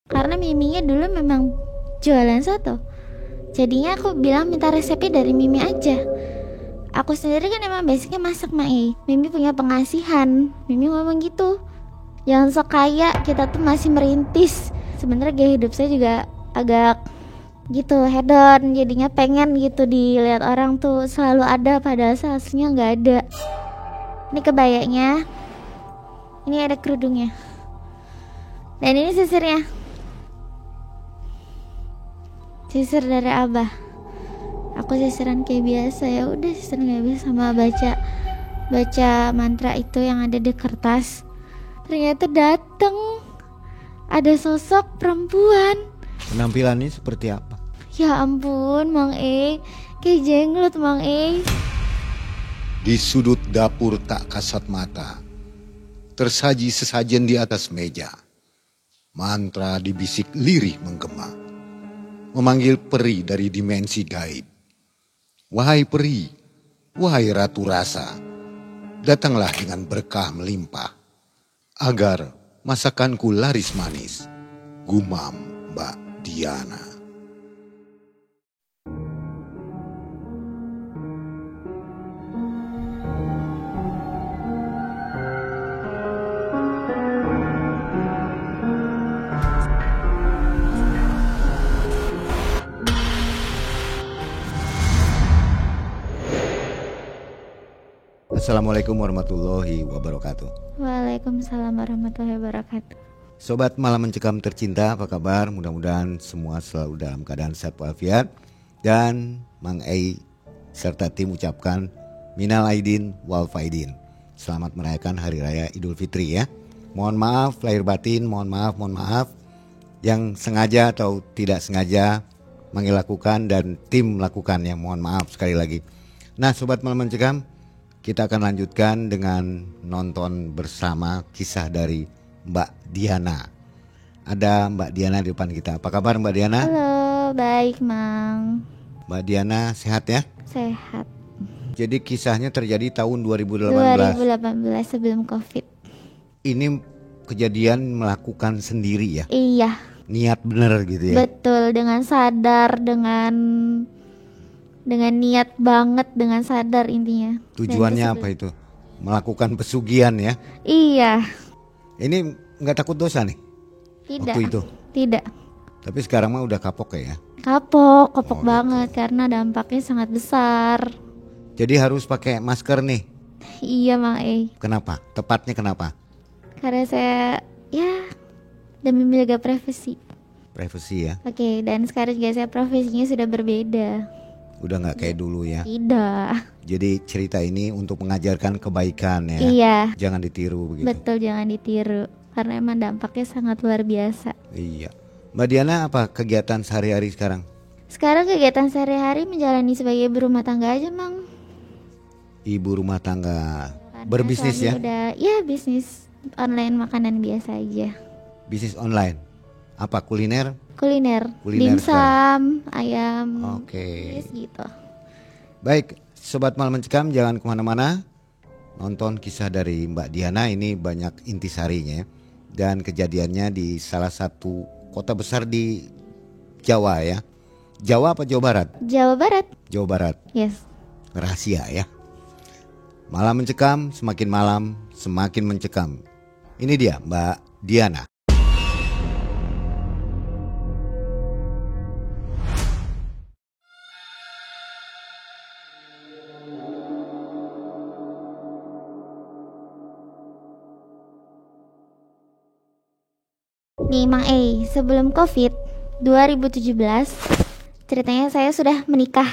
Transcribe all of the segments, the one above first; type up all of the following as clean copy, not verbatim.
Karena Miminya dulu memang jualan soto. Jadinya aku bilang minta resepnya dari Mimi aja. Aku sendiri kan emang basicnya masak Mae. Mimi punya pengasihan. Mimi ngomong gitu. Jangan sok kaya, kita tuh masih merintis. Sebenarnya gaya hidup saya juga agak gitu hedon, jadinya pengen gitu dilihat orang tuh selalu ada padahal aslinya nggak ada. Ini kebayanya, ini ada kerudungnya, dan ini sisirnya. Sisir dari Abah. Aku sisiran kayak biasa, ya udah sisiran kayak biasa sama baca mantra itu yang ada di kertas. Ternyata dateng ada sosok perempuan. Penampilannya seperti apa? Ya ampun, Mang E, kayak jenglot Mang E. Di sudut dapur tak kasat mata, tersaji sesajen di atas meja. Mantra dibisik lirih menggema, memanggil peri dari dimensi gaib. Wahai peri, wahai ratu rasa, datanglah dengan berkah melimpah, agar masakanku laris manis, gumam Mbak Diana. Assalamualaikum warahmatullahi wabarakatuh. Waalaikumsalam warahmatullahi wabarakatuh. Sobat Malam Mencekam tercinta, apa kabar? Mudah-mudahan semua selalu dalam keadaan sehat walafiat. Dan Mang Ei serta tim ucapkan minal aidin wal faidin. Selamat merayakan Hari Raya Idul Fitri ya. Mohon maaf lahir batin, mohon maaf yang sengaja atau tidak sengaja melakukan dan tim melakukan, ya mohon maaf sekali lagi. Nah Sobat Malam Mencekam, kita akan lanjutkan dengan nonton bersama kisah dari Mbak Diana. Ada Mbak Diana di depan kita. Apa kabar Mbak Diana? Halo, baik Mang. Mbak Diana sehat ya? Sehat. Jadi kisahnya terjadi tahun 2018. 2018 sebelum Covid. Ini kejadian melakukan sendiri ya? Iya. Niat bener gitu ya? Betul, dengan sadar, dengan niat banget, dengan sadar intinya. Tujuannya apa itu? Melakukan pesugihan ya? Iya. Ini nggak takut dosa nih? Tidak. Waktu itu? Tidak. Tapi sekarang mah udah kapok ya? Kapok gitu. banget karena dampaknya sangat besar. Jadi harus pakai masker nih? Iya Mang E. Kenapa? Tepatnya kenapa? Karena saya demi menjaga privasi. Privasi ya? Oke, dan sekarang juga saya profesinya sudah berbeda. Udah gak kayak dulu ya? Tidak. Jadi cerita ini untuk mengajarkan kebaikan ya? Iya. Jangan ditiru begitu? Betul, jangan ditiru. Karena emang dampaknya sangat luar biasa. Iya. Mbak Diana apa kegiatan sehari-hari sekarang? Sekarang kegiatan sehari-hari menjalani sebagai ibu rumah tangga aja Mang. Ibu rumah tangga. Karena Berbisnis ya? Bisnis online makanan biasa aja. Bisnis online? Apa kuliner? Kuliner dimsum, ayam. Oke. Gitu. Baik, Sobat Malam Mencekam jangan kemana-mana. Nonton kisah dari Mbak Diana, ini banyak intisarinya. Dan kejadiannya di salah satu kota besar di Jawa ya. Jawa apa Jawa Barat? Jawa Barat. Jawa Barat. Yes. Rahasia ya. Malam Mencekam, semakin malam semakin mencekam. Ini dia Mbak Diana. Nih Mang E, sebelum Covid 2017 ceritanya saya sudah menikah,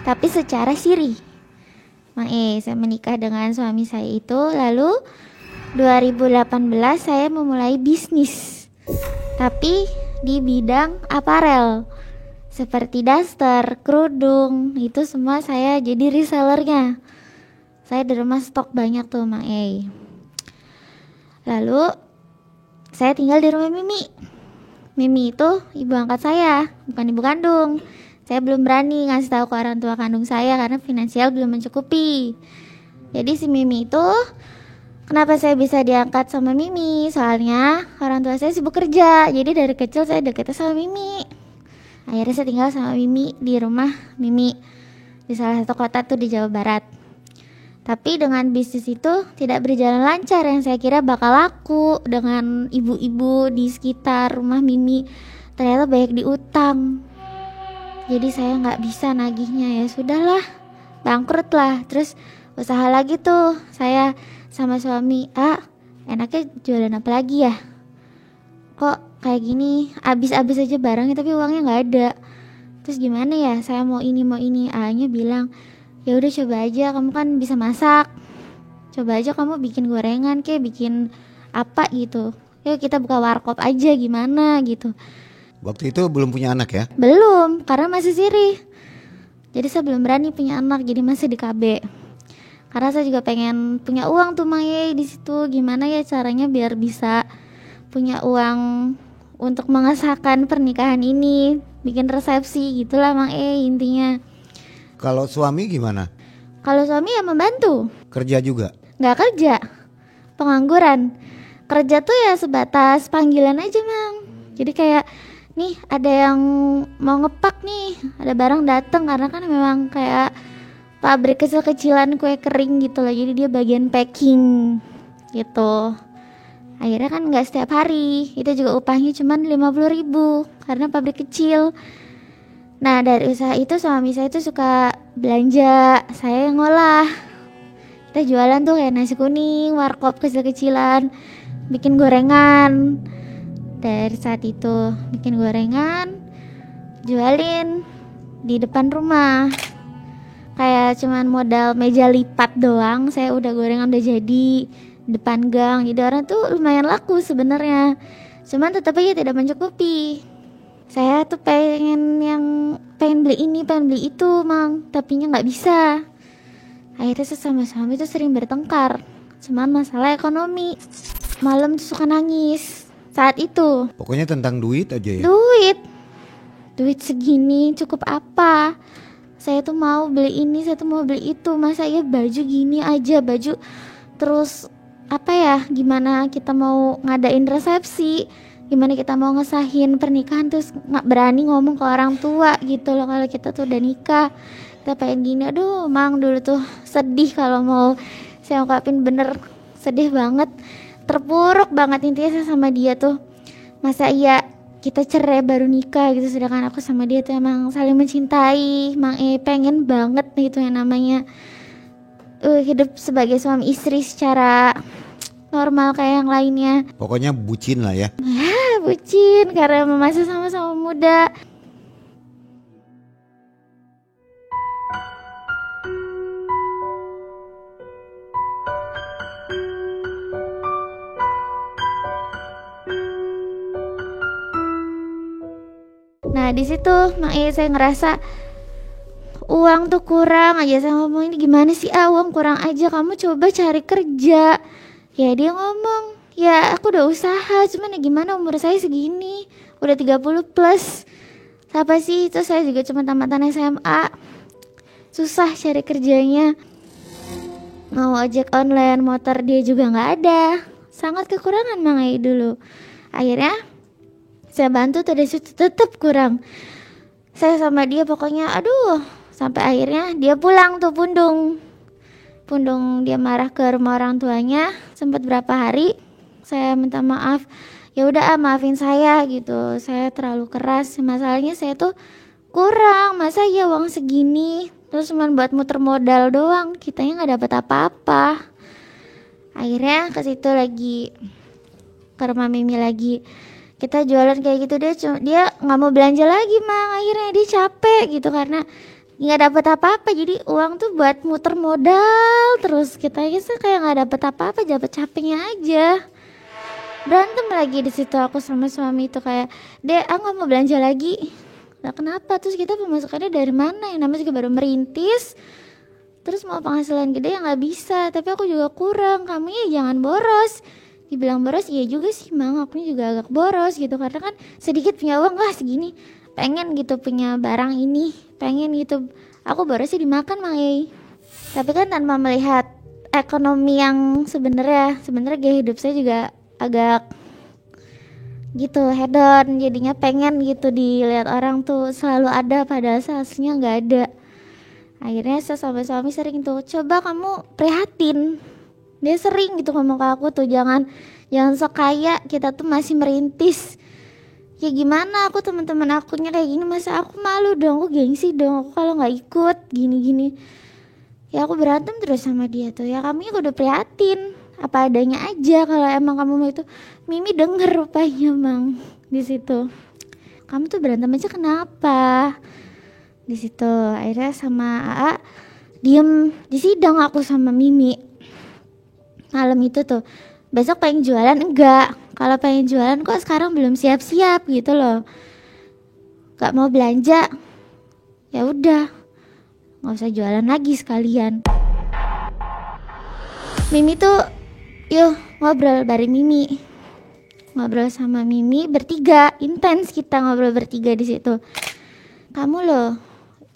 tapi secara siri. Mang E, saya menikah dengan suami saya itu, lalu 2018 saya memulai bisnis, tapi di bidang aparel seperti daster, kerudung, itu semua saya jadi resellernya. Saya di rumah stok banyak tuh Mang E. Lalu saya tinggal di rumah Mimi. Mimi itu ibu angkat saya, bukan ibu kandung. Saya belum berani ngasih tahu ke orang tua kandung saya karena finansial belum mencukupi. Jadi si Mimi itu Kenapa saya bisa diangkat sama Mimi? Soalnya orang tua saya sibuk kerja, jadi dari kecil saya deketnya sama Mimi. Akhirnya saya tinggal sama Mimi di rumah Mimi di salah satu kota tuh di Jawa Barat. Tapi dengan bisnis itu tidak berjalan lancar, yang saya kira bakal laku dengan ibu-ibu di sekitar rumah Mimi. Ternyata banyak diutang. Jadi saya nggak bisa nagihnya, ya sudahlah, bangkrut lah. Terus usaha lagi tuh saya sama suami, enaknya jualan apa lagi ya? Kok kayak gini, habis-habis aja barangnya tapi uangnya nggak ada. Terus gimana ya? Saya mau ini. A-nya bilang, ya udah coba aja, kamu kan bisa masak. Coba aja kamu bikin gorengan kayak bikin apa gitu. Yuk kita buka warkop aja gimana gitu. Waktu itu belum punya anak ya? Belum, karena masih sirih. Jadi saya belum berani punya anak, jadi masih di KB. Karena saya juga pengen punya uang tuh Mang Ye di situ. Gimana ya caranya biar bisa punya uang untuk mengesahkan pernikahan ini, bikin resepsi gitulah Mang Ye intinya. Kalau suami gimana? Kalau suami ya membantu. Kerja juga? Nggak kerja, pengangguran. Kerja tuh ya sebatas panggilan aja Mang. Jadi kayak nih ada yang mau ngepak nih, ada barang dateng, karena kan memang kayak pabrik kecil-kecilan kue kering gitu loh, jadi dia bagian packing gitu. Akhirnya kan nggak setiap hari, itu juga upahnya cuman 50.000 karena pabrik kecil. Nah dari usaha itu suami saya tuh suka belanja, saya yang ngolah. Kita jualan tuh kayak nasi kuning, warkop kecil-kecilan, bikin gorengan. Dari saat itu bikin gorengan, jualin di depan rumah. Kayak cuman modal meja lipat doang, saya udah gorengan udah jadi depan gang. Jadi orang tuh lumayan laku sebenarnya. Cuman tetap aja tidak mencukupi. Saya tuh pengen beli ini, pengen beli itu, Mang, tapinya nggak bisa. Akhirnya saya sama suami tuh sering bertengkar. Cuman masalah ekonomi. Malam tuh suka nangis saat itu. Pokoknya tentang duit aja ya? Duit segini cukup apa? Saya tuh mau beli ini, saya tuh mau beli itu. Masa ya baju gini aja, baju terus apa ya, gimana kita mau ngadain resepsi, gimana kita mau ngesahin pernikahan, terus nggak berani ngomong ke orang tua gitu loh kalau kita tuh udah nikah, kita pengen gini. Aduh Mang, dulu tuh sedih kalau mau saya ungkapin, bener sedih banget, terpuruk banget intinya saya sama dia tuh. Masa iya kita cerai baru nikah gitu, sedangkan aku sama dia tuh emang saling mencintai, Mang pengen banget nih itu yang namanya hidup sebagai suami istri secara normal kayak yang lainnya. Pokoknya bucin lah ya. Ya bucin karena masih sama-sama muda. Nah di situ saya ngerasa uang tuh kurang aja. Saya ngomong, ini gimana sih uang kurang aja, kamu coba cari kerja. Ya dia ngomong, ya aku udah usaha, cuman ya gimana, umur saya segini, udah 30 plus. Apa sih, itu saya juga cuma tamatan SMA, susah cari kerjanya. Mau ojek online, motor dia juga gak ada, sangat kekurangan Mang dulu. Akhirnya saya bantu, tetap kurang. Saya sama dia pokoknya aduh, sampai akhirnya dia pulang tuh pundung dia marah ke rumah orang tuanya. Sempat berapa hari saya minta maaf, ya udah maafin saya gitu, saya terlalu keras. Masalahnya saya tuh kurang, masa ya uang segini terus cuma buat muter modal doang, kitanya nggak dapat apa-apa. Akhirnya ke situ lagi, ke rumah Mimi lagi, kita jualan kayak gitu, dia nggak mau belanja lagi Mang. Akhirnya dia capek gitu karena nggak dapat apa-apa, jadi uang tuh buat muter modal terus. Kita kayak nggak dapat apa-apa, dapat capeknya aja. Berantem lagi di situ aku sama suami itu, kayak nggak mau belanja lagi. Nah kenapa? Terus kita pemasukannya dari mana? Yang namanya juga baru merintis, terus mau penghasilan gede ya nggak bisa. Tapi aku juga kurang, kamu ya jangan boros. Dibilang boros, iya juga sih Mang, aku juga agak boros gitu, karena kan sedikit punya uang lah segini, pengen gitu punya barang ini, pengen gitu. Aku boros sih dimakan Mang tapi kan tanpa melihat ekonomi yang sebenarnya gaya hidup saya juga agak gitu hedon, jadinya pengen gitu dilihat orang tuh selalu ada padahal aslinya nggak ada. Akhirnya saya sama suami sering tuh, coba kamu prihatin. Dia sering gitu ngomong ke aku tuh, jangan sok kaya, kita tuh masih merintis. Ya gimana, aku teman-teman akunya kayak gini, masa aku malu dong, aku gengsi dong aku kalau nggak ikut gini. Ya aku berantem terus sama dia tuh, ya kamu udah prihatin, apa adanya aja kalau emang kamu mau itu. Mimi denger rupanya Mang di situ, kamu tuh berantem aja kenapa di situ. Akhirnya sama AA diem di sidang, aku sama Mimi malam itu tuh. Besok pengen jualan enggak, kalau pengen jualan kok sekarang belum siap-siap gitu loh, gak mau belanja, ya udah nggak usah jualan lagi sekalian. Mimi tuh yuk ngobrol bareng Mimi, ngobrol sama Mimi bertiga, intens kita ngobrol bertiga di situ. Kamu loh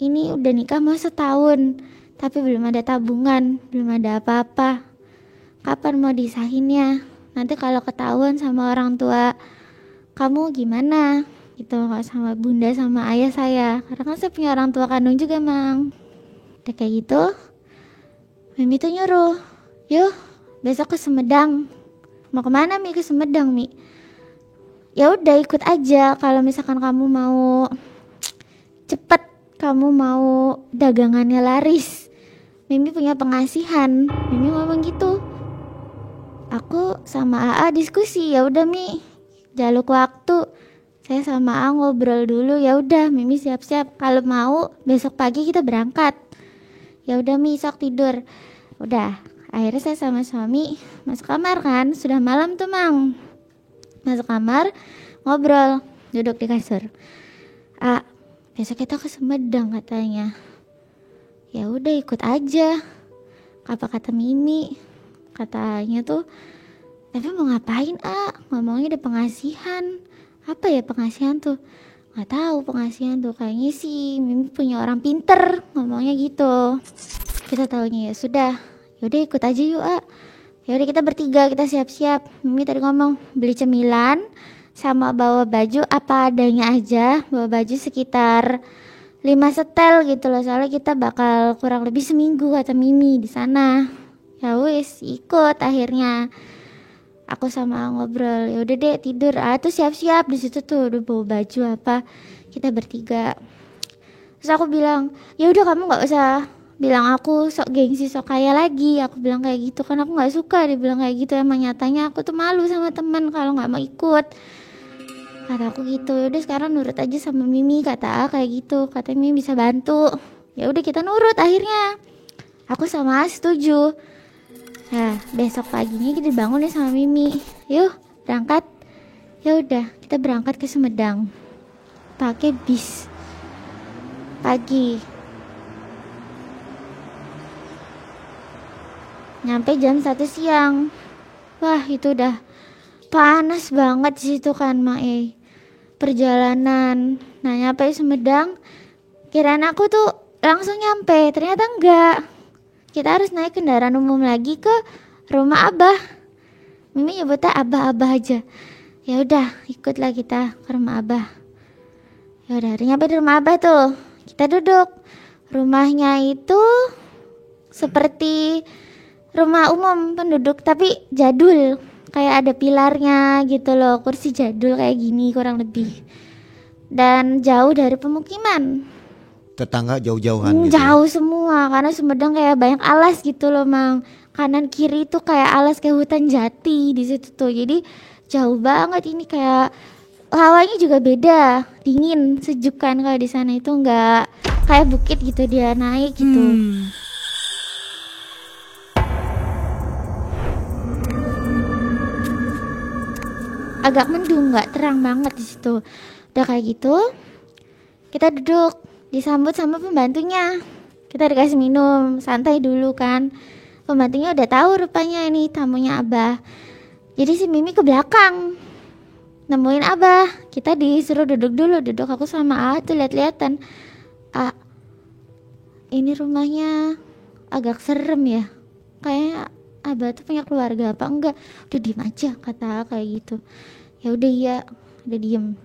ini udah nikah mau setahun tapi belum ada tabungan, belum ada apa-apa, kapan mau disahinnya? Nanti kalau ketahuan sama orang tua kamu gimana gitu, sama bunda sama ayah saya, karena kan saya punya orang tua kandung juga Mang. Udah kayak gitu Mimi tuh nyuruh, yuk besok ke Sumedang. Mau kemana Mi? Ke Sumedang Mi. Ya udah ikut aja, kalau misalkan kamu mau cepet, kamu mau dagangannya laris, Mimi punya pengasihan. Mimi ngomong gitu. Aku sama AA diskusi, ya udah Mi, jaluk waktu. Saya sama AA ngobrol dulu, ya udah Mimi siap-siap, kalau mau besok pagi kita berangkat. Ya udah Mi, sok tidur. Udah, akhirnya saya sama suami masuk kamar kan, sudah malam tuh Mang. Masuk kamar, ngobrol, duduk di kasur. Besok kita ke Sumedang katanya. Ya udah ikut aja. Apa kata Mimi? Katanya tuh, tapi mau ngapain ngomongnya ada pengasihan. Apa ya pengasihan tuh? Nggak tahu pengasihan tuh, kayaknya sih Mimi punya orang pinter ngomongnya gitu. Kita taunya ya sudah, yaudah ikut aja yuk Yaudah kita bertiga, kita siap-siap. Mimi tadi ngomong beli cemilan sama bawa baju apa adanya aja, bawa baju sekitar 5 setel gitu loh, soalnya kita bakal kurang lebih seminggu kata Mimi di sana. Ya wis ikut akhirnya. Aku sama ngobrol, ya udah deh tidur. Tuh siap-siap di situ tuh udah bawa baju apa, kita bertiga. Terus aku bilang, ya udah kamu nggak usah bilang aku sok gengsi sok kaya lagi. Aku bilang kayak gitu kan, aku nggak suka dibilang kayak gitu. Emang nyatanya aku tuh malu sama teman kalau nggak mau ikut, kata aku gitu. Udah sekarang nurut aja sama Mimi, kata kayak gitu, katanya Mimi bisa bantu. Ya udah kita nurut akhirnya. Aku sama setuju. Nah besok paginya kita bangun nih sama Mimi, yuk berangkat. Ya udah kita berangkat ke Sumedang pakai bis pagi. Nyampe jam 1 siang. Wah itu udah panas banget di situ kan Mae. Perjalanan. Nah nyampe Sumedang, kiraan aku tuh langsung nyampe, ternyata enggak. Kita harus naik kendaraan umum lagi ke rumah Abah. Mimi nyebutnya Abah aja. Ya udah ikutlah kita ke rumah Abah. Ya udah nyampe di rumah Abah tuh, kita duduk. Rumahnya itu seperti rumah umum penduduk tapi jadul, kayak ada pilarnya gitu loh, kursi jadul kayak gini kurang lebih. Dan jauh dari pemukiman. Tetangga jauh-jauhan gitu. Jauh semua, karena Sumedang kayak banyak alas gitu loh Mang. Kanan kiri tuh kayak alas, kayak hutan jati di situ tuh. Jadi jauh banget ini, kayak hawanya juga beda, dingin, sejuk kan. Kalau di sana itu nggak kayak bukit gitu, dia naik gitu. Agak mendung, nggak terang banget di situ. Udah kayak gitu, kita duduk, disambut sama pembantunya. Kita dikasih minum, santai dulu kan. Pembantunya udah tahu rupanya ini tamunya Abah. Jadi si Mimi ke belakang nemuin Abah. Kita disuruh duduk dulu, duduk aku sama tuh lihat-lihatan. Ini rumahnya agak serem ya. kayaknya Abah tuh punya keluarga apa enggak. Udah diem aja kata kayak gitu. Ya udah iya, udah diem.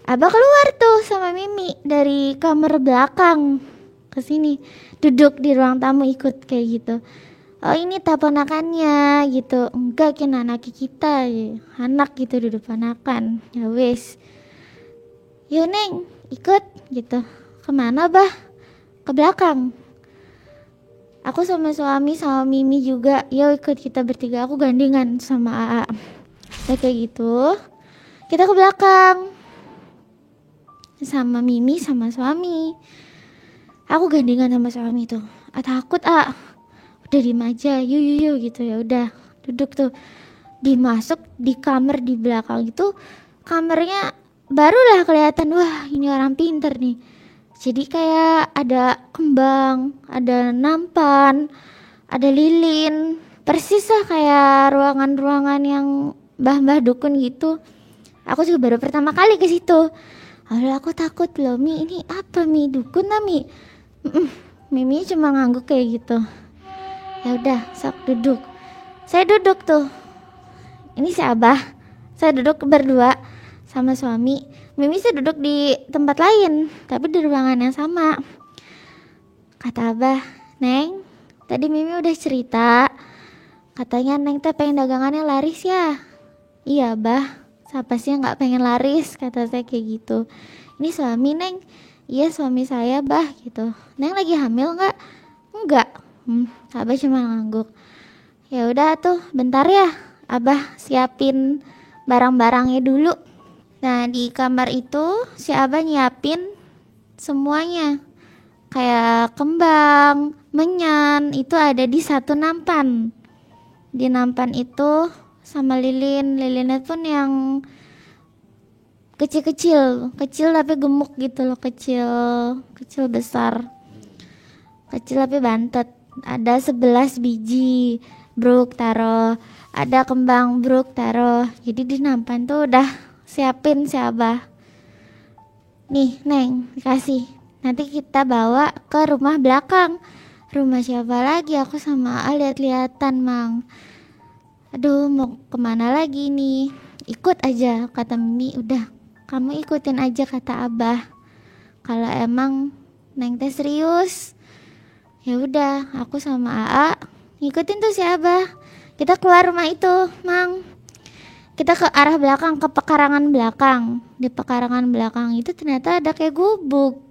Abah keluar tuh sama Mimi dari kamar belakang ke sini, duduk di ruang tamu ikut kayak gitu. Oh ini ponakannya gitu. Enggak, kan anak kita ya. Anak gitu duduk ponakan. Ya wes, yuk Neng ikut gitu. Kemana Bah? Ke belakang. Aku sama suami sama Mimi juga. Yuk ikut kita bertiga. Aku gandengan sama AA. Udah kayak gitu, kita ke belakang sama Mimi sama suami. Aku gandengan sama suami tuh. Takut udah diem aja, yuk gitu. Ya udah duduk tuh. Dimasuk di kamar di belakang itu, kamarnya barulah kelihatan, wah ini orang pinter nih. Jadi kayak ada kembang, ada nampan, ada lilin, persis lah kayak ruangan-ruangan yang mbah-mbah dukun gitu. Aku juga baru pertama kali ke situ. Awalnya aku takut loh, Mi ini apa Mi, dukun lah Mi. Mimi cuma ngangguk kayak gitu. Ya udah, sok duduk. Saya duduk tuh. Ini si Abah. Saya duduk berdua sama suami. Mimi saya duduk di tempat lain, tapi di ruangan yang sama. Kata Abah, Neng, tadi Mimi udah cerita. Katanya Neng teh pengen dagangannya laris ya. Iya Abah, siapa sih yang gak pengen laris, kata saya kayak gitu. Ini suami Neng. Iya suami saya Bah gitu. Neng lagi hamil gak? Enggak. Abah cuma ngangguk. Ya udah tuh, bentar ya, Abah siapin barang-barangnya dulu. Nah di kamar itu si Abah nyiapin semuanya. Kayak kembang, menyan, itu ada di satu nampan. Di nampan itu sama lilinnya pun yang kecil tapi gemuk gitu loh, kecil besar, kecil tapi bantet. Ada 11 biji bruk taruh, ada kembang bruk taruh. Jadi di nampan tuh udah siapin si Abah. Nih Neng, dikasih, nanti kita bawa ke rumah belakang. Rumah siapa lagi, aku sama A lihat-lihatan Mang. Aduh mau kemana lagi nih, ikut aja kata Mimi. Udah kamu ikutin aja kata Abah. Kalau emang Neng teh serius, ya udah aku sama AA ngikutin tuh si Abah. Kita keluar rumah itu Mang. Kita ke arah belakang, ke pekarangan belakang. Di pekarangan belakang itu ternyata ada kayak gubuk.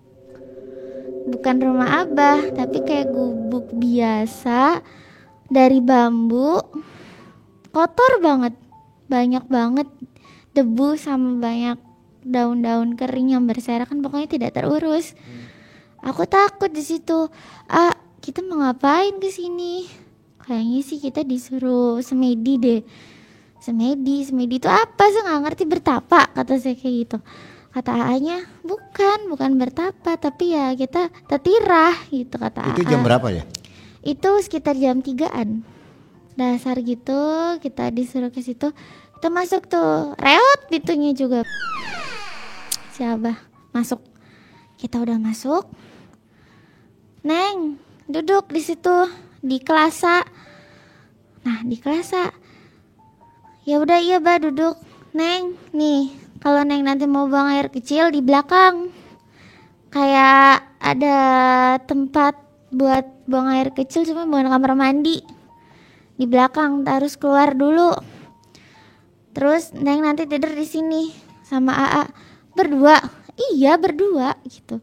Bukan rumah Abah, tapi kayak gubuk biasa dari bambu. Kotor banget, banyak banget debu sama banyak daun-daun kering yang berserakan, pokoknya tidak terurus. Aku takut di situ. Kita mau ngapain ke sini? Kayaknya sih kita disuruh semedi deh. Semedi itu apa sih, nggak ngerti, bertapa kata saya kayak gitu. Kata AA-nya bukan bertapa, tapi ya kita tetirah gitu kata AA. Itu jam berapa ya? Itu sekitar jam 3-an. Dasar gitu, kita disuruh ke situ. Kita masuk tuh, reot pintunya juga. Si Abah masuk. Kita udah masuk. Neng, duduk di situ di kelasa. Nah, di kelasa. Ya udah iya Bah, duduk. Neng, nih, kalau Neng nanti mau buang air kecil di belakang. Kayak ada tempat buat buang air kecil, cuma bukan kamar mandi. Di belakang, harus keluar dulu. Terus Neng nanti tidur di sini sama AA berdua. Iya berdua gitu.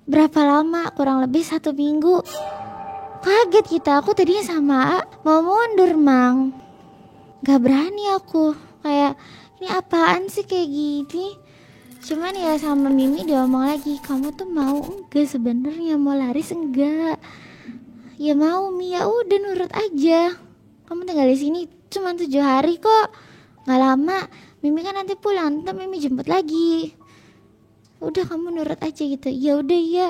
Berapa lama? Kurang lebih 1 minggu. Kaget kita, aku tadinya sama AA mau mundur Mang. Gak berani aku, kayak ini apaan sih kayak gini. Cuman ya sama Mimi dia ngomong lagi, kamu tuh mau enggak sebenarnya, mau laris enggak? Ya mau Mi, ya udah nurut aja. Kamu tinggal di sini cuma 7 hari kok, nggak lama. Mimi kan nanti pulang, ntar Mimi jemput lagi. Udah kamu nurut aja gitu. Ya udah ya.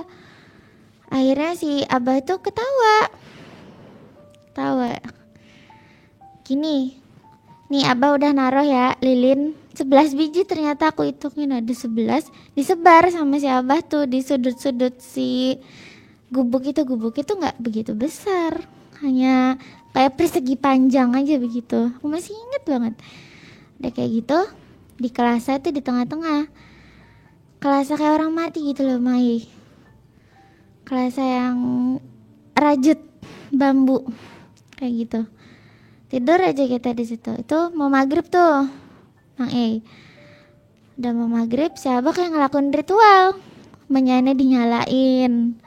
Akhirnya si Abah itu ketawa. Gini, nih Abah udah naruh ya lilin 11 biji, ternyata aku hitungin ada 11. Disebar sama si Abah tuh di sudut-sudut si gubuk itu. Gubuk itu nggak begitu besar, hanya kayak persegi panjang aja begitu. Aku masih inget banget. Udah kayak gitu, di kelasnya itu di tengah-tengah. Kelasnya kayak orang mati gitu loh, Mai. Kelasnya yang rajut bambu kayak gitu. Tidur aja kita di situ. Itu mau maghrib tuh, Mang E. Udah mau maghrib, si Abah kayak ngelakuin ritual. Menyanya dinyalain.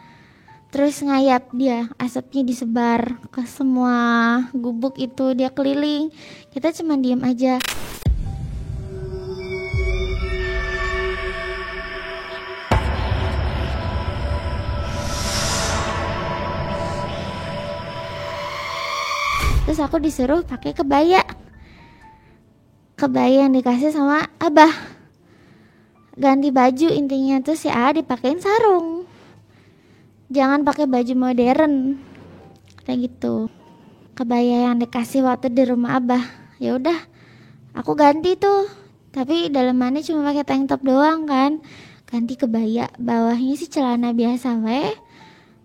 Terus ngayap dia, asapnya disebar ke semua gubuk itu, dia keliling. Kita cuma diem aja. Terus aku disuruh pakai kebaya yang dikasih sama Abah. Ganti baju intinya, tuh si A dipakein sarung. Jangan pakai baju modern kayak gitu. Kebaya yang dikasih waktu di rumah Abah. Ya udah, aku ganti tuh. Tapi dalamannya cuma pakai tank top doang kan. Ganti kebaya, bawahnya sih celana biasa weh.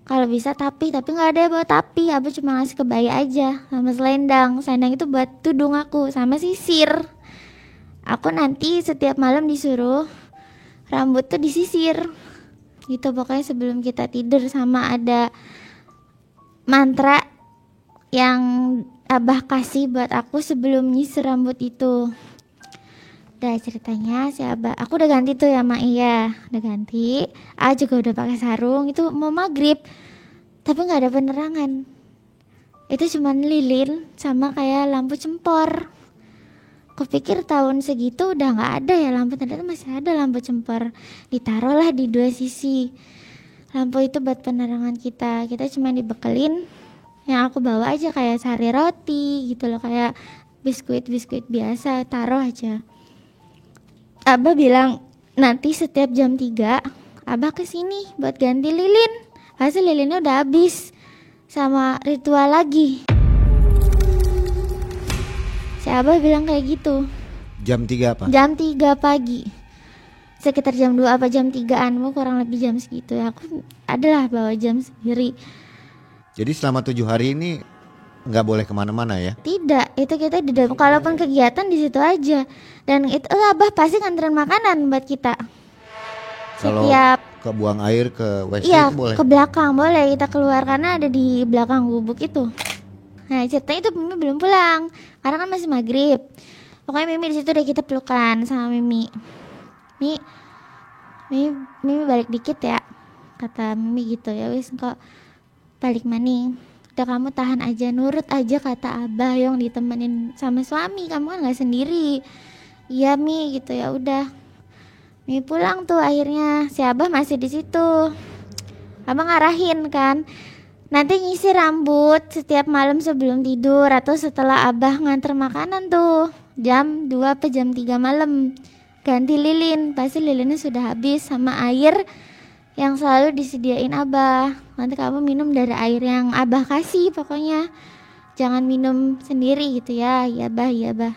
Kalau bisa tapi nggak ada yang bawa tapi. Abah cuma ngasih kebaya aja sama selendang. Selendang itu buat tudung aku sama sisir. Aku nanti setiap malam disuruh rambut tuh disisir gitu. Pokoknya sebelum kita tidur, sama ada mantra yang Abah kasih buat aku sebelum nyisir rambut itu. Udah ceritanya si Abah, aku udah ganti tuh ya Mak, iya udah ganti. A juga udah pakai sarung. Itu mau maghrib tapi nggak ada penerangan. Itu cuma lilin sama kayak lampu cempor. Kupikir tahun segitu udah nggak ada ya lampu, ternyata masih ada lampu cempor. Ditaruhlah di dua sisi. Lampu itu buat penerangan kita. Kita cuma dibekelin yang aku bawa aja kayak sari roti gitu loh, kayak biskuit biasa, taruh aja. Abah bilang nanti setiap jam 3 Abah kesini buat ganti lilin. Pasti lilinnya udah habis sama ritual lagi. Si Abah bilang kayak gitu. Jam 3 apa? Jam 3 pagi. Sekitar jam 2 apa jam 3-an, kurang lebih jam segitu ya. Aku adalah bawa jam sendiri. Jadi selama 7 hari ini nggak boleh kemana-mana ya? Tidak, itu kita di dalam. Kalaupun kegiatan di situ aja. Dan itu Abah pasti nganterin makanan buat kita. Kalau Setiap ke buang air, ke WC iya, itu boleh? ke belakang boleh kita keluar karena ada di belakang gubuk itu. Nah ceritanya itu Mimi belum pulang karena kan masih maghrib. Pokoknya Mimi di situ udah kita pelukan sama Mimi. Mimi balik dikit ya, kata Mimi gitu. Ya wis kok balik maning. Udah kamu tahan aja, nurut aja kata Abah yang ditemenin sama suami. Kamu kan nggak sendiri. Iya Mi gitu, ya udah. Mi pulang tuh akhirnya, si Abah masih di situ. Abah ngarahin kan, nanti ngisi rambut setiap malam sebelum tidur atau setelah Abah nganter makanan tuh jam 2 atau jam 3 malam. Ganti lilin, pasti lilinnya sudah habis sama air yang selalu disediain Abah. Nanti kamu minum dari air yang Abah kasih pokoknya. Jangan minum sendiri gitu ya. Iya Bah, iya Bah.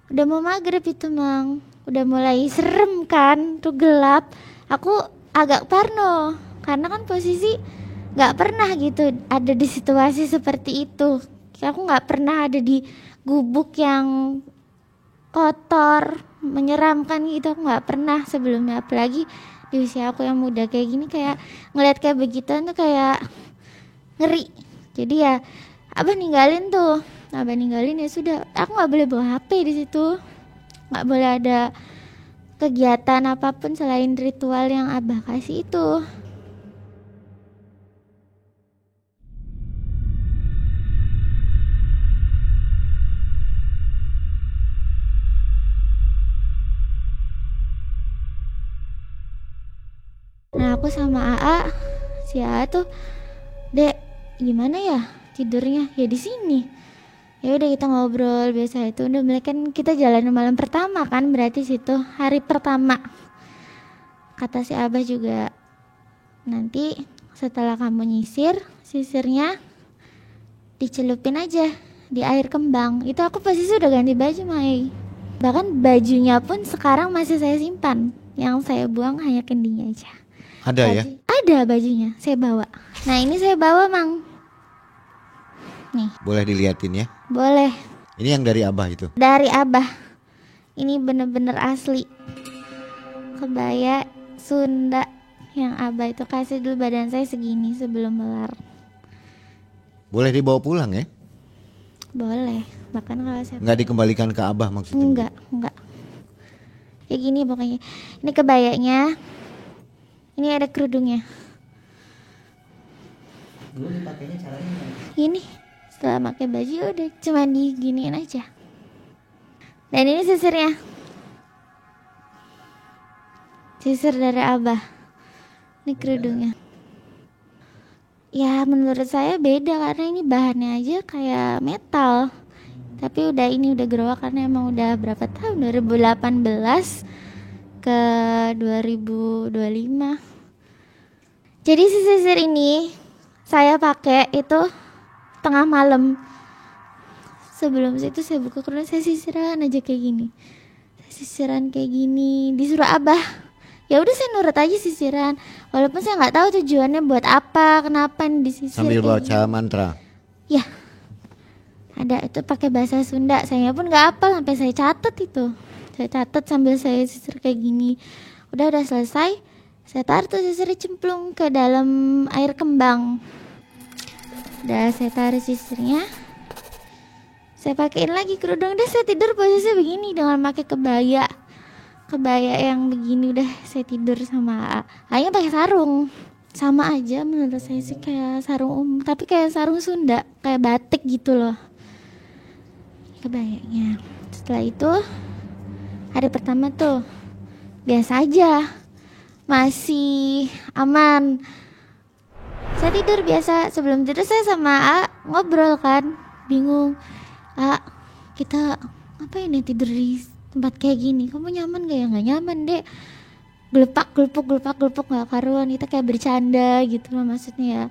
Udah mau maghrib itu Mang. Udah mulai serem kan, tuh gelap. Aku agak parno karena kan posisi gak pernah gitu ada di situasi seperti itu. Aku gak pernah ada di gubuk yang kotor, menyeramkan gitu. Aku gak pernah sebelumnya, apalagi di usia aku yang muda kayak gini. Kayak ngeliat kayak begituan tuh kayak ngeri. Jadi ya Abah ninggalin tuh. Abah ninggalin, ya sudah. Aku gak boleh bawa HP di situ. Gak boleh ada kegiatan apapun selain ritual yang Abah kasih itu. Nah aku sama AA, si AA tuh, Dek, gimana ya tidurnya? Ya di sini. Ya udah kita ngobrol biasa itu. Udah mulai kan kita jalan malam pertama kan, berarti situ hari pertama. Kata si Abah juga, nanti setelah kamu nyisir, sisirnya dicelupin aja di air kembang. Itu aku posisi udah ganti baju Mai. Bahkan bajunya pun sekarang masih saya simpan. Yang saya buang hanya kendinya aja. Ada ya? Ada bajunya, saya bawa. Nah ini saya bawa Mang. Nih, Boleh diliatin ya. boleh. Ini yang dari Abah itu. Dari Abah. Ini bener-bener asli. Kebaya Sunda yang Abah itu kasih dulu, badan saya segini sebelum melar. Boleh dibawa pulang ya? Boleh. Bahkan kalau saya Nggak dikembalikan ke Abah maksudnya? enggak. Kayak gini pokoknya. Ini kebayanya. Ini ada kerudungnya. Dulu dipakainya caranya gimana? Ini setelah pakai baju udah cuma diginiin aja. Dan ini sisirnya. Sisir dari Abah. Ini kerudungnya. Ya menurut saya beda karena ini bahannya aja kayak metal. Tapi ini udah gerowak karena emang udah berapa tahun? 2018 ke 2025. Jadi sisir ini saya pakai itu tengah malam. Sebelum itu saya buka kerudung, saya sisiran aja kayak gini. Saya sisiran kayak gini, disuruh Abah. Ya udah saya nurut aja sisiran. Walaupun saya nggak tahu tujuannya buat apa, kenapa nih disisir. Sambil kayak baca mantra. Ya, ada itu pakai bahasa Sunda. Saya pun nggak hafal sampai saya catat itu. Saya catat sambil saya sisir kayak gini. Udah selesai. Saya taruh tuh sisirnya cemplung ke dalam air kembang. Udah saya taruh sisirnya. Saya pakein lagi kerudung. Udah saya tidur posisi begini dengan pakai kebaya yang begini. Udah saya tidur sama hanya pakai sarung. Sama aja menurut saya sih kayak sarung tapi kayak sarung Sunda, kayak batik gitu loh kebayanya. Setelah itu hari pertama tuh biasa aja, masih aman. Saya tidur biasa. Sebelum tidur saya sama ngobrol kan, bingung. Kita ngapain ya tidur di tempat kayak gini? Kamu nyaman gak ya? Nggak nyaman deh. Gelepak gelupuk nggak karuan. Kita kayak bercanda gitu loh maksudnya ya.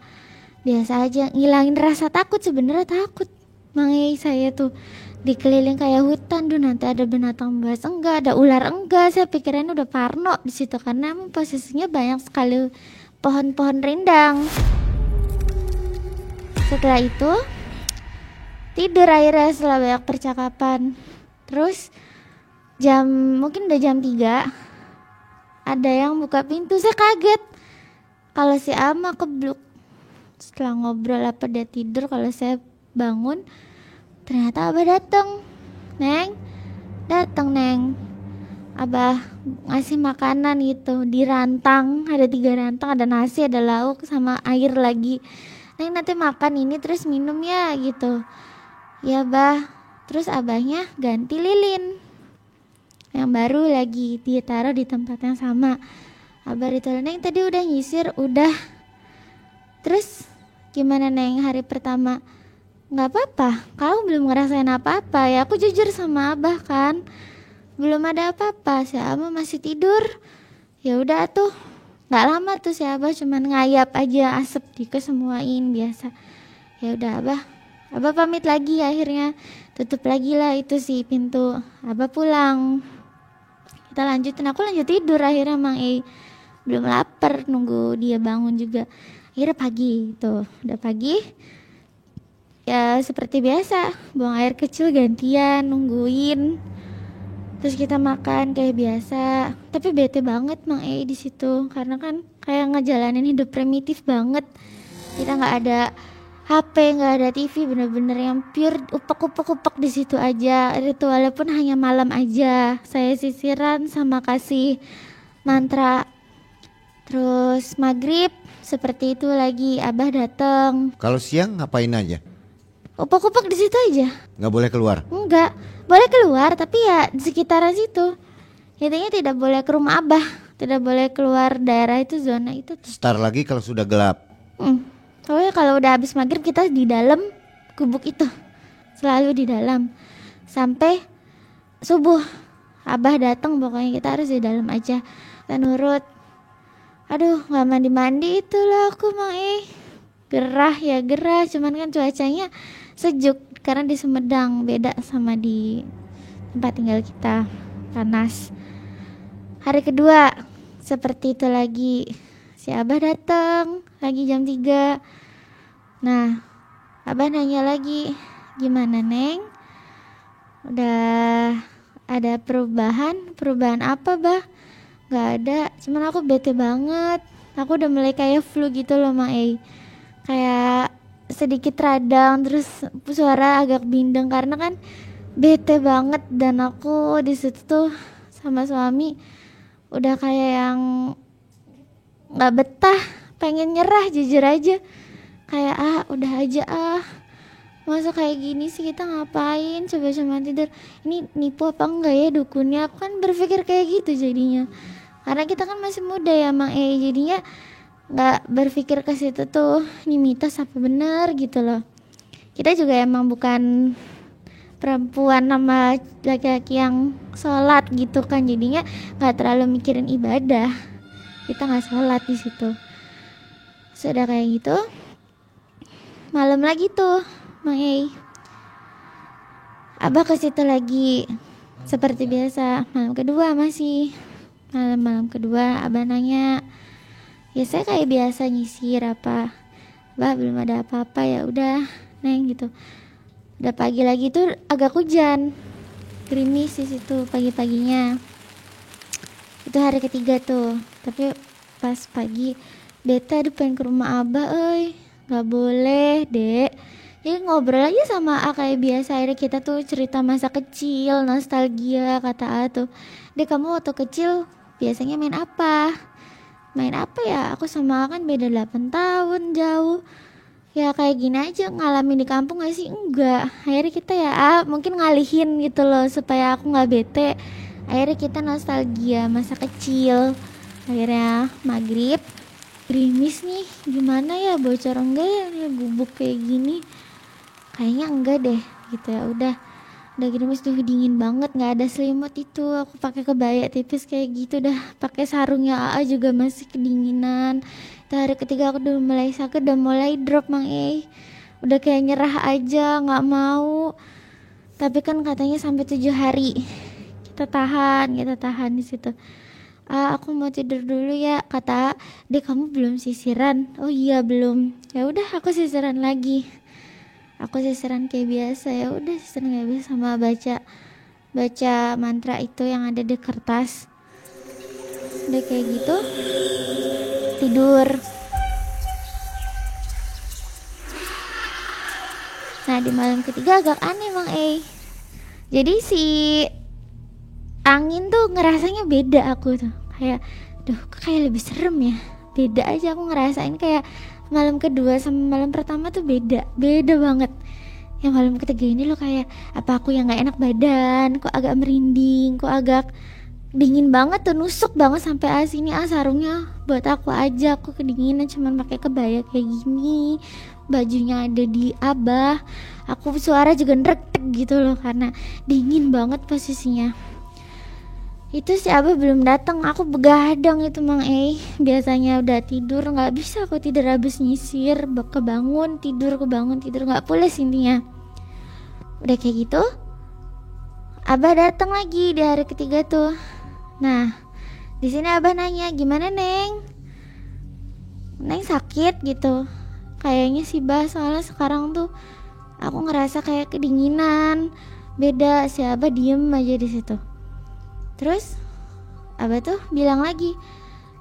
Biasa aja, ngilangin rasa takut. Sebenarnya takut. Makanya saya tuh dikeliling kayak hutan. Duh nanti ada binatang buas enggak, ada ular enggak. Saya pikirannya udah parno di situ karena emang posisinya banyak sekali pohon-pohon rindang. Setelah itu tidur akhirnya setelah banyak percakapan. Terus mungkin udah jam 3 ada yang buka pintu. Saya kaget kalau si Ama kebluk. Setelah ngobrol apa dia tidur, kalau saya bangun ternyata Abah datang. Datang Neng. Abah ngasih makanan gitu di rantang, ada 3 rantang, ada nasi, ada lauk sama air lagi. Neng nanti makan ini terus minum ya gitu. Ya Bah. Terus Abahnya ganti lilin yang baru lagi ditaruh di tempat yang sama. Abah ditaruh, Neng tadi udah nyisir, udah. Terus gimana Neng hari pertama? Nggak apa-apa, kamu belum ngerasain apa-apa. Ya aku jujur sama Abah kan, belum ada apa-apa. Si Abah masih tidur. Ya udah tuh, nggak lama tuh si Abah cuman ngayap aja, asap dikesemuain biasa. Ya udah Abah pamit lagi, akhirnya tutup lagi lah itu si pintu. Abah pulang. Kita lanjutin, aku lanjut tidur akhirnya belum lapar, nunggu dia bangun juga. Akhirnya pagi tuh, udah pagi ya seperti biasa, buang air kecil gantian, nungguin. Terus kita makan kayak biasa. Tapi bete banget di situ karena kan kayak ngejalanin hidup primitif banget. Kita nggak ada HP, nggak ada TV, bener-bener yang pure upek di situ aja. Ritualnya pun hanya malam aja. Saya sisiran sama kasih mantra. Terus maghrib seperti itu lagi, Abah datang. Kalau siang ngapain aja? Upek di situ aja. Nggak boleh keluar? Enggak, boleh keluar tapi ya di sekitaran situ. Intinya tidak boleh ke rumah Abah, tidak boleh keluar daerah itu, zona itu tuh. Start lagi kalau sudah gelap. Pokoknya kalau udah habis maghrib kita di dalam gubuk itu, selalu di dalam sampai subuh. Abah datang pokoknya kita harus di dalam aja. Kita nurut. Aduh nggak mandi itulah aku gerah, cuman kan cuacanya sejuk karena di Sumedang, beda sama di tempat tinggal kita, panas. Hari kedua seperti itu lagi, si Abah datang lagi jam 3. Nah Abah nanya lagi, gimana Neng? Udah ada perubahan apa bah? Gak ada, cuman aku bete banget. Aku udah mulai kayak flu gitu loh Mae. Kayak sedikit radang, terus suara agak bindeng karena kan bete banget. Dan aku di situ tuh sama suami udah kayak yang gak betah, pengen nyerah jujur aja. Kayak udah aja masa kayak gini sih, kita ngapain coba cuma tidur, ini nipu apa enggak ya dukunnya. Aku kan berpikir kayak gitu jadinya, karena kita kan masih muda ya Mang jadinya nggak berpikir ke situ tuh, ini mitos apa bener gitu loh. Kita juga emang bukan perempuan sama laki-laki yang sholat gitu kan, jadinya nggak terlalu mikirin ibadah, kita nggak sholat di situ. Sudah kayak gitu, malam lagi tuh Mang Abah ke situ lagi seperti biasa. Malam kedua masih malam kedua Abah nanya, ya saya kayak biasa nyisir apa, Bah belum ada apa-apa, ya udah Neng gitu. Udah pagi lagi tuh agak hujan, gerimis di situ pagi-paginya. Itu hari ketiga tuh, tapi pas pagi beta pengen ke rumah Abah, nggak boleh dek. Jadi ngobrol aja sama kayak biasa. Akhirnya kita tuh cerita masa kecil, nostalgia. Kata A tuh, dek kamu waktu kecil biasanya main apa? Main apa ya? Aku sama A kan beda 8 tahun jauh. Ya kayak gini aja, ngalamin di kampung gak sih? Enggak. Akhirnya kita mungkin ngalihin gitu loh supaya aku gak bete. Akhirnya kita nostalgia masa kecil. Akhirnya maghrib, gerimis nih, gimana ya, bocor enggak ya gubuk kayak gini? Kayaknya enggak deh gitu ya. Udah gerimis tuh, dingin banget, nggak ada selimut itu. Aku pakai kebaya tipis kayak gitu, dah pakai sarungnya AA juga masih kedinginan. Itu hari ketiga aku udah mulai sakit, udah mulai drop Mang udah kayak nyerah aja, nggak mau. Tapi kan katanya sampai 7 hari kita tahan di situ. Aku mau tidur dulu ya, kata dek kamu belum sisiran. Oh iya belum. Ya udah aku sisiran lagi. Aku sisiran kayak biasa, ya udah sisiran kayak biasa sama baca mantra itu yang ada di kertas. Udah kayak gitu tidur. Nah di malam ketiga agak aneh Mang Jadi si angin tuh ngerasanya beda aku tuh. Kayak kayak lebih serem ya. Beda aja aku ngerasain, kayak malam kedua sama malam pertama tuh beda banget. Yang malam ketiga ini loh kayak apa aku yang gak enak badan, kok agak merinding, kok agak dingin banget tuh, nusuk banget sampai sini sarungnya buat aku aja. Aku kedinginan cuman pakai kebaya kayak gini, bajunya ada di Abah. Aku suara juga ngeretek gitu loh karena dingin banget posisinya. Itu si Abah belum datang, aku begadang itu Mang biasanya udah tidur, nggak bisa aku tidur habis nyisir, kebangun tidur nggak pulas intinya. Udah kayak gitu Abah datang lagi di hari ketiga tuh. Nah di sini Abah nanya, gimana Neng sakit gitu? Kayaknya sih Bah, soalnya sekarang tuh aku ngerasa kayak kedinginan. Beda. Si Abah diem aja di situ. Terus Abah tuh bilang lagi,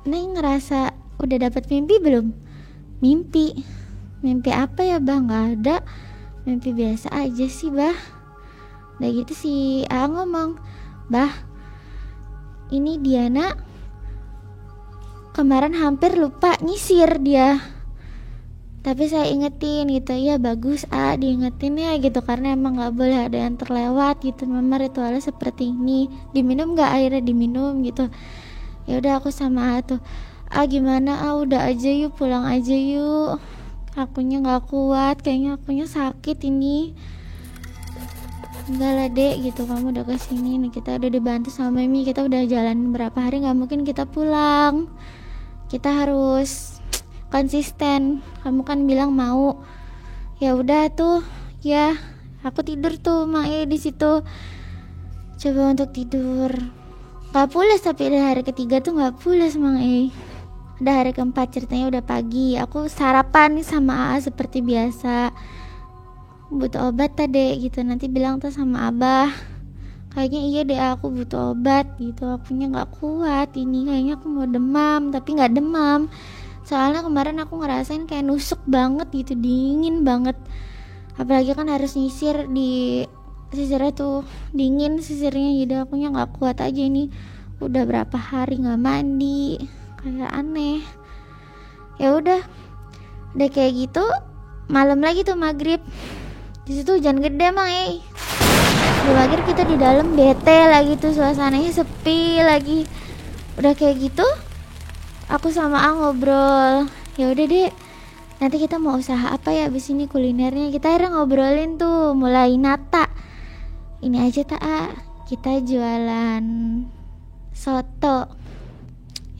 Neng ngerasa udah dapat mimpi belum? Mimpi apa ya Bah? Nggak ada, mimpi biasa aja sih Bah. Udah gitu si A ngomong, Bah ini Diana kemarin hampir lupa nyisir dia, tapi saya ingetin gitu, ya bagus diingetin ya gitu, karena emang nggak boleh ada yang terlewat gitu. Memang ritualnya seperti ini, diminum nggak airnya, diminum gitu. Ya udah aku sama tuh, gimana udah aja yuk, pulang aja yuk, akunya nggak kuat, kayaknya akunya sakit ini. Enggak lah dek gitu, kamu udah kesini nih, kita udah dibantu sama Mimi, kita udah jalan berapa hari, nggak mungkin kita pulang, kita harus konsisten. Kamu kan bilang mau. Ya udah tuh, ya aku tidur tuh Mae di situ, coba untuk tidur, nggak pulas. Tapi dari hari ketiga tuh nggak pulas Mae. Udah hari keempat ceritanya udah pagi, aku sarapan nih sama AA seperti biasa. butuh obat tadi gitu. Nanti bilang tuh sama abah, kayaknya iya deh aku butuh obat gitu, akunya nggak kuat ini, kayaknya aku mau demam tapi nggak demam. Soalnya kemarin aku ngerasain kayak nusuk banget gitu, dingin banget. Apalagi kan harus nyisir, di sisirnya tuh dingin sisirnya, jadi akunya nggak kuat aja ini. Udah berapa hari nggak mandi, kayak aneh. Ya udah kayak gitu. Malam lagi tuh maghrib, di situ hujan gede Mang. Akhir kita di dalam bete lagi tuh, suasananya sepi lagi. Udah kayak gitu, aku sama A ngobrol. Ya udah deh, nanti kita mau usaha apa ya abis ini kulinernya. Kita akhirnya ngobrolin tuh, mulai nata. Ini aja tak A, kita jualan soto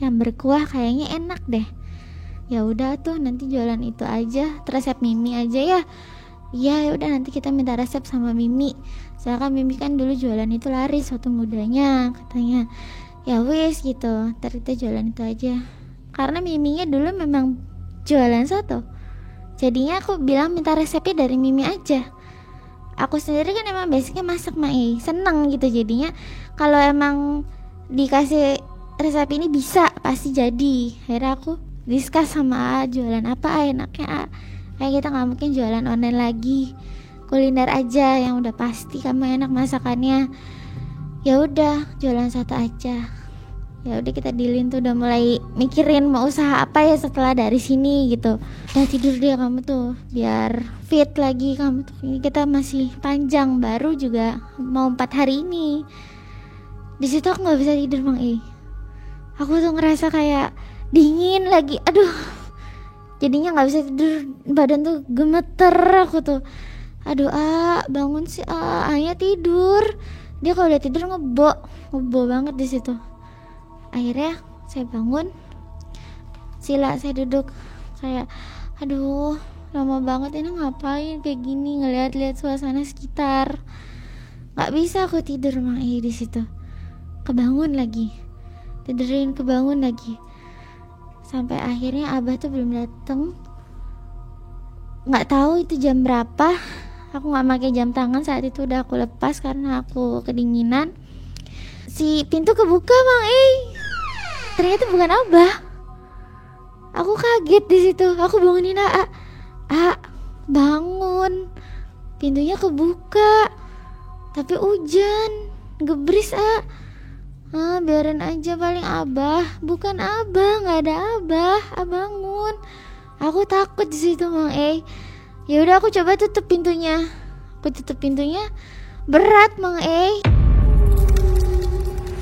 yang berkuah, kayaknya enak deh. Ya udah tuh, nanti jualan itu aja, resep Mimi aja ya. Iya, ya udah nanti kita minta resep sama Mimi. Soalnya kan Mimi kan dulu jualan itu laris waktu mudanya, katanya. Ya wis gitu, ntar kita jualan itu aja. Karena Miminya dulu memang jualan soto, jadinya aku bilang minta resepnya dari Mimi aja. Aku sendiri kan emang basicnya masak Mai, seneng gitu. Jadinya kalau emang dikasih resep ini bisa, pasti jadi. Akhirnya aku discuss sama A, jualan apa enaknya A. Kayak kita nggak mungkin jualan online lagi, kuliner aja yang udah pasti kamu enak masakannya. Ya udah jualan soto aja. Ya udah kita dealin tuh, udah mulai mikirin mau usaha apa ya setelah dari sini gitu. Udah tidur dia kamu tuh biar fit lagi kamu tuh. Ini kita masih panjang, baru juga mau 4 hari ini. Di situ aku nggak bisa tidur Mang. Aku tuh ngerasa kayak dingin lagi, aduh. Jadinya nggak bisa tidur, badan tuh gemeter aku tuh. Aduh A, bangun sih A, Anya tidur. Dia kalau udah tidur ngebo banget di situ. Akhirnya saya bangun, sila saya duduk kayak, aduh lama banget ini ngapain kayak gini, ngeliat-liat suasana sekitar. Nggak bisa aku tidur Mang di situ. Kebangun lagi, tidurin kebangun lagi. Sampai akhirnya abah tuh belum dateng. Nggak tahu itu jam berapa. Aku nggak pakai jam tangan saat itu, udah aku lepas karena aku kedinginan. Si pintu kebuka Mang. Ternyata bukan abah. Aku kaget di situ. Aku bangunin A, bangun. Pintunya kebuka, tapi hujan, gebris A. Biarin aja, paling abah. Bukan abah, nggak ada abah. Bangun. Aku takut di situ Mang. Ya udah aku coba tutup pintunya. Aku tutup pintunya, berat Mang.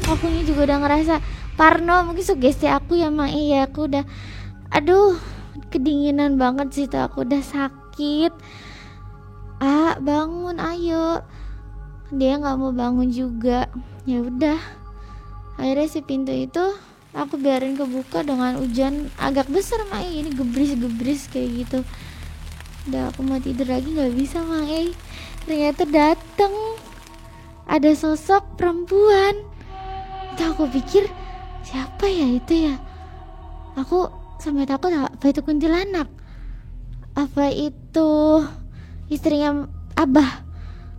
Akunya juga udah ngerasa parno, mungkin sugesti aku ya Mang. Ya aku udah, aduh kedinginan banget situ, aku udah sakit. Bangun ayo. Dia nggak mau bangun juga. Ya udah. Akhirnya si pintu itu aku biarin kebuka dengan hujan agak besar Mang. Ini gebris kayak gitu. Udah aku mau tidur lagi nggak bisa Mang. Ternyata dateng ada sosok perempuan. Itu aku pikir siapa ya itu ya. Aku sampai takut, apa itu kuntilanak, apa itu istrinya abah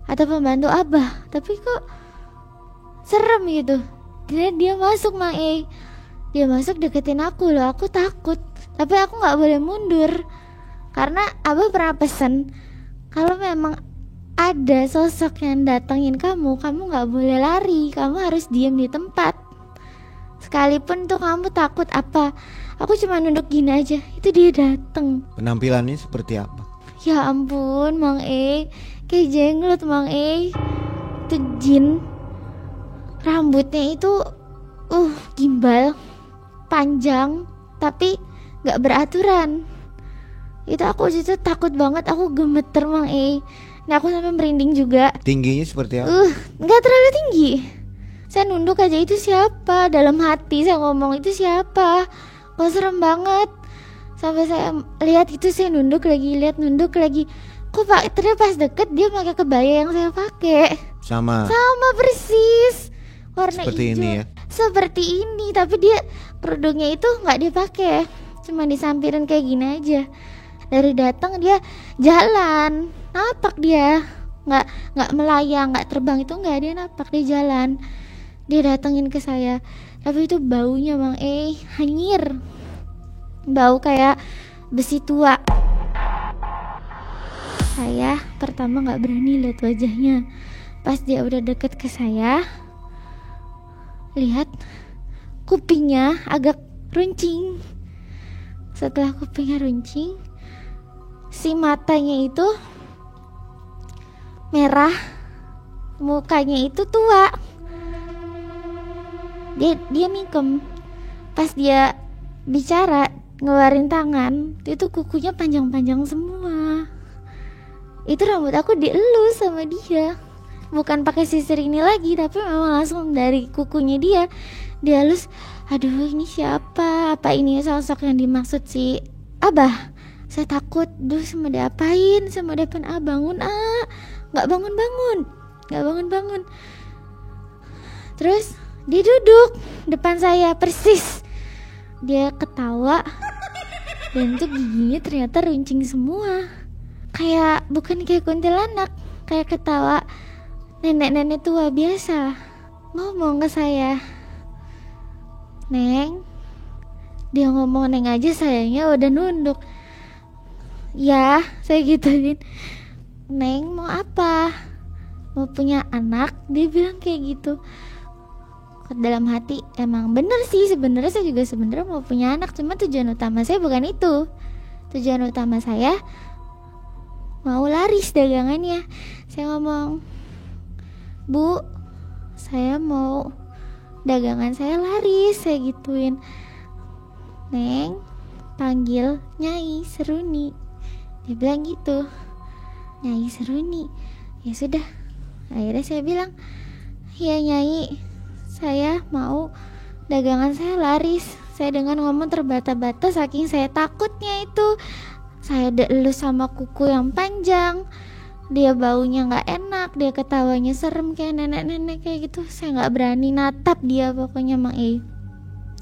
atau pembantu abah. Tapi kok serem gitu. Dia masuk Mang. Dia masuk deketin aku loh. Aku takut, tapi aku gak boleh mundur karena abah pernah pesen kalau memang ada sosok yang datengin kamu gak boleh lari, kamu harus diem di tempat. Sekalipun tuh kamu takut apa. Aku cuma nunduk gini aja, itu dia dateng. Penampilannya seperti apa? Ya ampun Mang. Kayak jenglot Mang. Itu jin. Rambutnya itu gimbal, panjang, tapi gak beraturan. Itu aku situ takut banget, aku gemeter Mang. Nah aku sampai merinding juga. Tingginya seperti apa? Gak terlalu tinggi. Saya nunduk aja, itu siapa? Dalam hati saya ngomong, itu siapa? Kok serem banget. Sampai saya lihat itu, saya nunduk lagi. Kok Pak, ternyata pas deket dia pakai kebaya yang saya pakai. Sama persis. Warna seperti hijau. ini ya. Seperti ini, tapi dia kerudungnya itu nggak dipakai, cuma disampirin kayak gini aja. Dari datang dia jalan, napak dia, nggak melayang, nggak terbang, itu nggak, dia napak, dia jalan, dia datengin ke saya. Tapi itu baunya Mang hanyir, bau kayak besi tua. Saya pertama nggak berani lihat wajahnya. Pas dia udah deket ke saya, lihat kupingnya agak runcing. Setelah kupingnya runcing, si matanya itu merah, mukanya itu tua. Dia mikem. Pas dia bicara ngeluarin tangan, itu kukunya panjang-panjang semua. Itu rambut aku dielus sama dia, bukan pakai sisir ini lagi, tapi memang langsung dari kukunya dia elus. Aduh, ini siapa? Apa ini sosok yang dimaksud si Abah? Saya takut, duh, sama diapain, sama depan bangun, nggak bangun. Terus dia duduk depan saya persis, dia ketawa, dan tuh giginya ternyata runcing semua, kayak bukan kayak kuntilanak, kayak ketawa nenek-nenek tua biasa. Ngomong ke saya, Neng. Dia ngomong Neng aja sayangnya udah nunduk. Ya, saya gituin. Neng mau apa? Mau punya anak? Dia bilang kayak gitu. Dalam hati emang bener sih, sebenarnya saya juga sebenarnya mau punya anak, cuma tujuan utama saya bukan itu. Tujuan utama saya mau laris dagangannya. Saya ngomong, Bu, saya mau dagangan saya laris, saya gituin. Neng, panggil Nyai Seruni. Dia bilang gitu, Nyai Seruni. Ya sudah, akhirnya saya bilang, ya Nyai, saya mau dagangan saya laris. Saya dengan ngomong terbata-bata saking saya takutnya itu. Saya elus sama kuku yang panjang, dia baunya nggak enak, dia ketawanya serem kayak nenek-nenek kayak gitu. Saya nggak berani natap dia, pokoknya Mang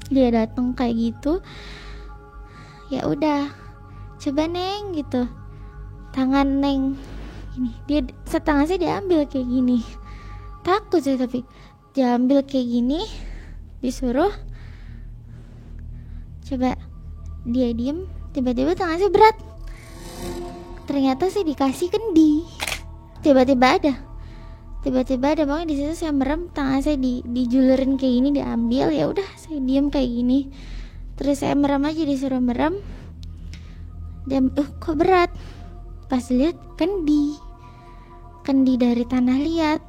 dia datang kayak gitu. Ya udah, coba Neng gitu, tangan Neng ini, dia setengah saya diambil kayak gini. Takut saya, tapi diambil kayak gini, disuruh coba, dia diem, tiba-tiba tangan saya berat. Ternyata saya dikasih kendi. Tiba-tiba ada, pokoknya di situ saya merem, tangan saya dijulurin kayak gini, diambil. Ya udah, saya diem kayak gini. Terus saya merem aja, disuruh merem. Dia, kok berat? Pas lihat kendi dari tanah liat.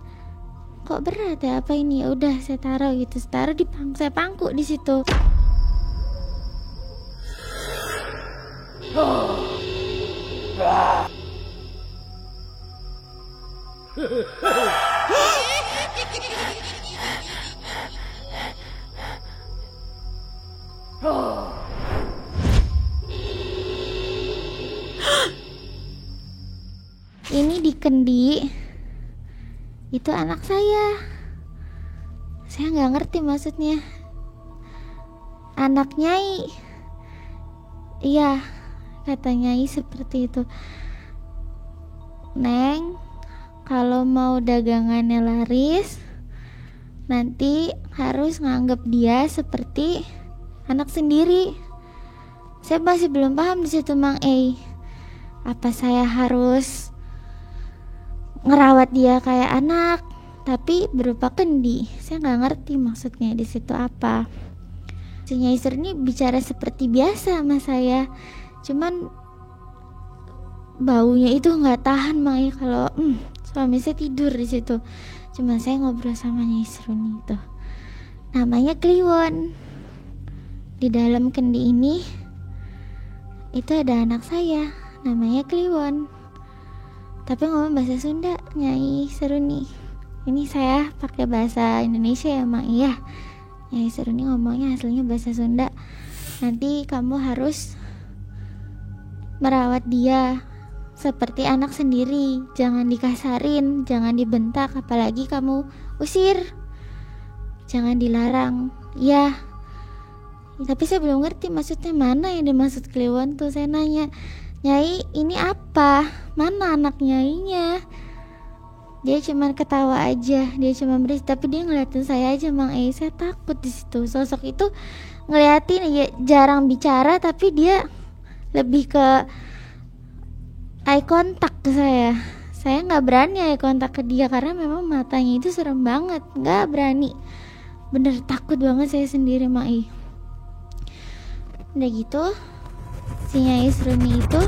Kok berat ya, apa ini? Ya udah, saya taruh gitu, taruh di saya pangku di situ. Ini di kendi itu anak saya nggak ngerti maksudnya. Anak Nyai, iya, kata Nyai seperti itu. Neng, kalau mau dagangannya laris, nanti harus nganggap dia seperti anak sendiri. Saya masih belum paham di situ Mang apa saya harus ngerawat dia kayak anak tapi berupa kendi? Saya nggak ngerti maksudnya di situ apa. Si Nyai Seruni bicara seperti biasa sama saya, cuman baunya itu nggak tahan Mang kalau suami saya tidur di situ. Cuma saya ngobrol sama Nyai Seruni itu, namanya Kliwon. Di dalam kendi ini itu ada anak saya, namanya Kliwon. Tapi ngomong bahasa Sunda, Nyai Seruni. Ini saya pakai bahasa Indonesia ya Mang. Iya, Nyai Seruni ngomongnya aslinya bahasa Sunda. Nanti kamu harus merawat dia seperti anak sendiri, jangan dikasarin, jangan dibentak, apalagi kamu usir, jangan dilarang. Ya, tapi saya belum ngerti maksudnya mana yang dimaksud Kliwon tuh. Saya nanya, "Nyai, ini apa? Mana anak nyainya?" Dia cuma ketawa aja, dia cuma berisik, tapi dia ngeliatin saya aja, Mang Ei. Saya takut di situ. Sosok itu ngeliatin, ya, jarang bicara, tapi dia lebih ke eye contact ke saya. Saya nggak berani eye contact ke dia karena memang matanya itu serem banget, nggak berani. Bener takut banget saya sendiri, Mang Ei. Udah gitu, si Nyai Seruni itu